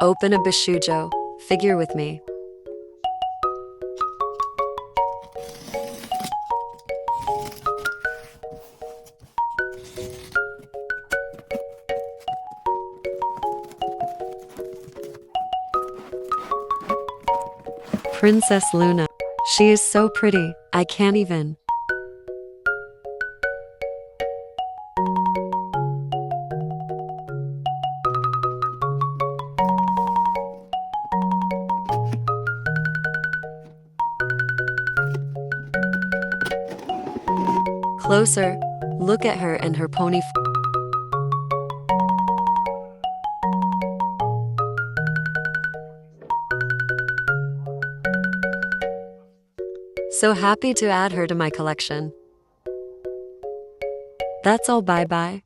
Open a Bishujo figure with me. Princess Luna. She is so pretty, I can't even. Closer, look at her and her pony. So happy to add her to my collection. That's all, bye bye.